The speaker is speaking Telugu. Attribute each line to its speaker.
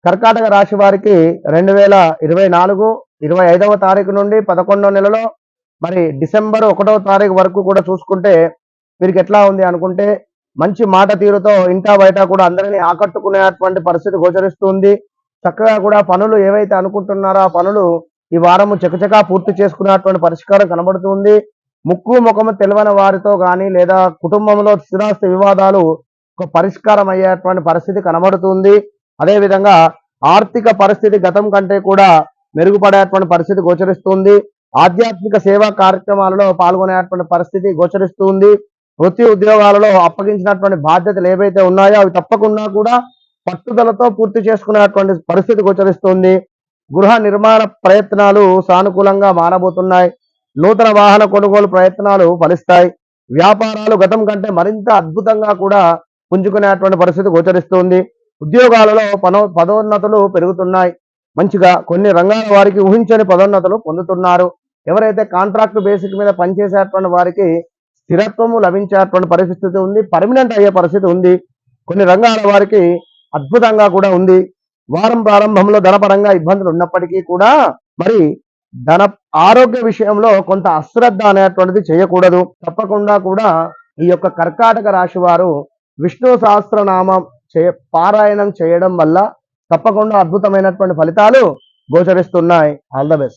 Speaker 1: కర్కాటక రాశి వారికి 2024 25వ తారీఖు నుండి 11వ నెలలో మరి డిసెంబర్ 1వ తారీఖు వరకు కూడా చూసుకుంటే వీరికి ఎట్లా ఉంది అనుకుంటే మంచి మాట తీరుతో ఇంటా బయట కూడా అందరినీ ఆకట్టుకునేటువంటి పరిస్థితి గోచరిస్తుంది. చక్కగా కూడా పనులు ఏవైతే అనుకుంటున్నారో ఆ పనులు ఈ వారము చకచకా పూర్తి చేసుకునేటువంటి పరిష్కారం కనబడుతుంది. ముక్కు ముఖము తెలియని వారితో కానీ లేదా కుటుంబంలో స్థిరాస్తి వివాదాలు ఒక పరిష్కారం అయ్యేటువంటి పరిస్థితి కనబడుతుంది. అదేవిధంగా ఆర్థిక పరిస్థితి గతం కంటే కూడా మెరుగుపడేటువంటి పరిస్థితి గోచరిస్తుంది. ఆధ్యాత్మిక సేవా కార్యక్రమాలలో పాల్గొనేటువంటి పరిస్థితి గోచరిస్తుంది. వృత్తి ఉద్యోగాలలో అప్పగించినటువంటి బాధ్యతలు ఏవైతే ఉన్నాయో అవి తప్పకుండా కూడా పట్టుదలతో పూర్తి చేసుకునేటువంటి పరిస్థితి గోచరిస్తుంది. గృహ నిర్మాణ ప్రయత్నాలు సానుకూలంగా మారబోతున్నాయి. నూతన వాహన కొనుగోలు ప్రయత్నాలు ఫలిస్తాయి. వ్యాపారాలు గతం కంటే మరింత అద్భుతంగా కూడా పుంజుకునేటువంటి పరిస్థితి గోచరిస్తుంది. ఉద్యోగాలలో పదోన్నతులు పెరుగుతున్నాయి. మంచిగా కొన్ని రంగాల వారికి ఊహించని పదోన్నతులు పొందుతున్నారు. ఎవరైతే కాంట్రాక్ట్ బేసిక్ మీద పనిచేసేటువంటి వారికి స్థిరత్వము లభించేటువంటి పరిస్థితి ఉంది. పర్మనెంట్ అయ్యే పరిస్థితి ఉంది. కొన్ని రంగాల వారికి అద్భుతంగా కూడా ఉంది. వారం ప్రారంభంలో ధనపరంగా ఇబ్బందులు ఉన్నప్పటికీ కూడా మరి ధన ఆరోగ్య విషయంలో కొంత అశ్రద్ధ అనేటువంటిది చేయకూడదు. తప్పకుండా కూడా ఈ యొక్క కర్కాటక రాశి వారు విష్ణు సహస్రనామం పారాయణం చేయడం వల్ల తప్పకుండా అద్భుతమైనటువంటి ఫలితాలు గోచరిస్తున్నాయి. All the best.